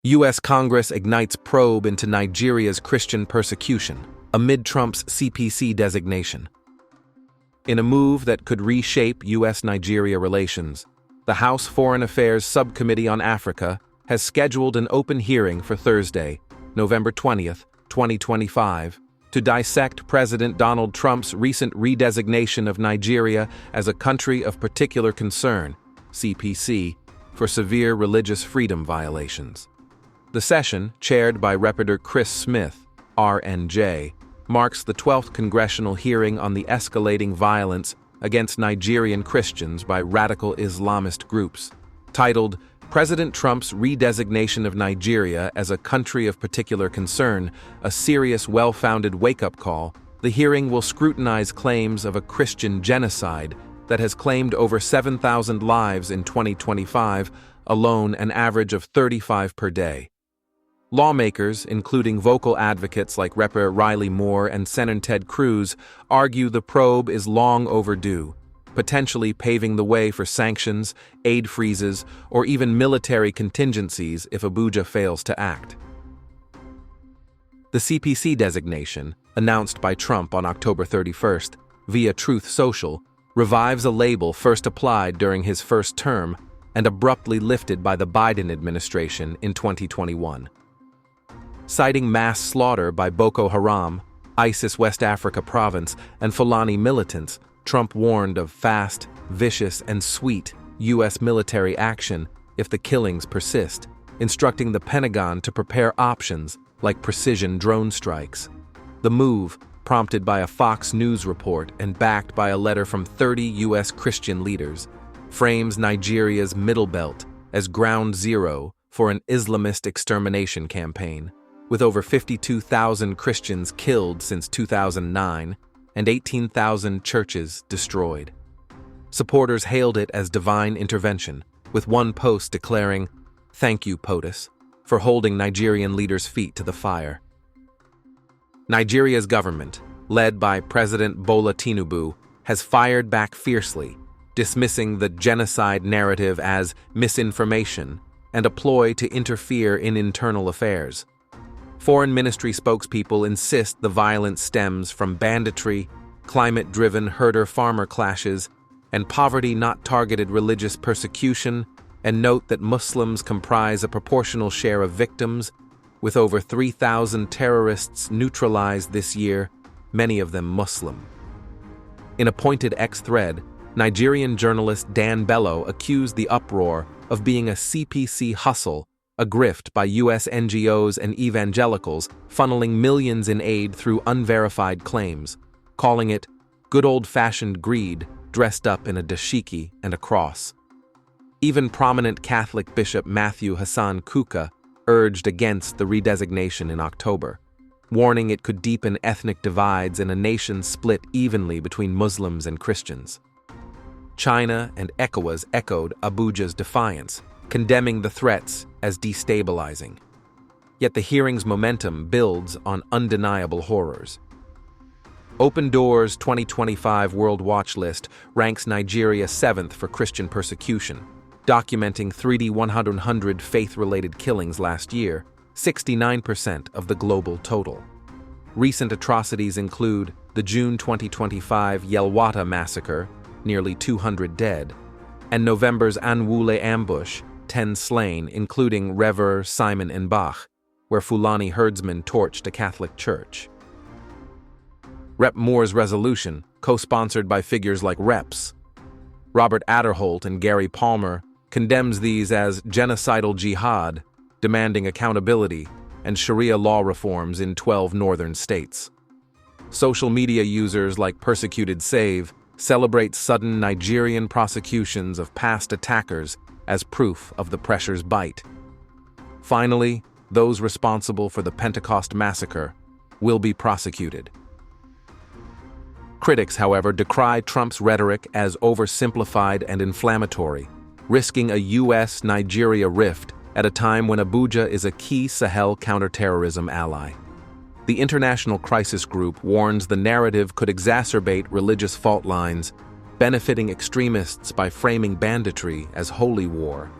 U.S. Congress ignites probe into Nigeria's Christian persecution amid Trump's CPC designation. In a move that could reshape U.S.-Nigeria relations, the House Foreign Affairs Subcommittee on Africa has scheduled an open hearing for Thursday, November 20th, 2025, to dissect President Donald Trump's recent redesignation of Nigeria as a country of particular concern, CPC, for severe religious freedom violations. The session, chaired by Representative Chris Smith, RNJ, marks the 12th congressional hearing on the escalating violence against Nigerian Christians by radical Islamist groups. Titled, President Trump's Redesignation of Nigeria as a Country of Particular Concern, a serious, well-founded wake-up call, the hearing will scrutinize claims of a Christian genocide that has claimed over 7,000 lives in 2025, alone an average of 35 per day. Lawmakers, including vocal advocates like Rep. Riley Moore and Senator Ted Cruz, argue the probe is long overdue, potentially paving the way for sanctions, aid freezes, or even military contingencies if Abuja fails to act. The CPC designation, announced by Trump on October 31st via Truth Social, revives a label first applied during his first term and abruptly lifted by the Biden administration in 2021. Citing mass slaughter by Boko Haram, ISIS West Africa province, and Fulani militants, Trump warned of fast, vicious, and sweet U.S. military action if the killings persist, instructing the Pentagon to prepare options like precision drone strikes. The move, prompted by a Fox News report and backed by a letter from 30 U.S. Christian leaders, frames Nigeria's Middle Belt as ground zero for an Islamist extermination campaign, with over 52,000 Christians killed since 2009 and 18,000 churches destroyed. Supporters hailed it as divine intervention, with one post declaring, "Thank you, POTUS, for holding Nigerian leaders' feet to the fire." Nigeria's government, led by President Bola Tinubu, has fired back fiercely, dismissing the genocide narrative as misinformation and a ploy to interfere in internal affairs. Foreign Ministry spokespeople insist the violence stems from banditry, climate-driven herder-farmer clashes, and poverty-not-targeted religious persecution, and note that Muslims comprise a proportional share of victims, with over 3,000 terrorists neutralized this year, many of them Muslim. In a pointed X thread, Nigerian journalist Dan Bello accused the uproar of being a CPC hustle, a grift by U.S. NGOs and evangelicals funneling millions in aid through unverified claims, calling it good old-fashioned greed dressed up in a dashiki and a cross. Even prominent Catholic Bishop Matthew Hassan Kuka urged against the redesignation in October, warning it could deepen ethnic divides in a nation split evenly between Muslims and Christians. China and ECOWAS echoed Abuja's defiance, condemning the threats as destabilizing. Yet the hearing's momentum builds on undeniable horrors. Open Doors' 2025 World Watch List ranks Nigeria 7th for Christian persecution, documenting 100 faith-related killings last year, 69% of the global total. Recent atrocities include the June 2025 Yelwata massacre, nearly 200 dead, and November's Anwule ambush, 10 slain, including Rev. Simon Mbach, where Fulani herdsmen torched a Catholic church. Rep. Moore's resolution, co-sponsored by figures like Reps. Robert Adderholt and Gary Palmer, condemns these as genocidal jihad, demanding accountability and Sharia law reforms in 12 northern states. Social media users like Persecuted Save celebrate sudden Nigerian prosecutions of past attackers as proof of the pressure's bite. Finally, those responsible for the Pentecost massacre will be prosecuted. Critics, however, decry Trump's rhetoric as oversimplified and inflammatory, risking a U.S.-Nigeria rift at a time when Abuja is a key Sahel counterterrorism ally. The International Crisis Group warns the narrative could exacerbate religious fault lines, benefiting extremists by framing banditry as holy war.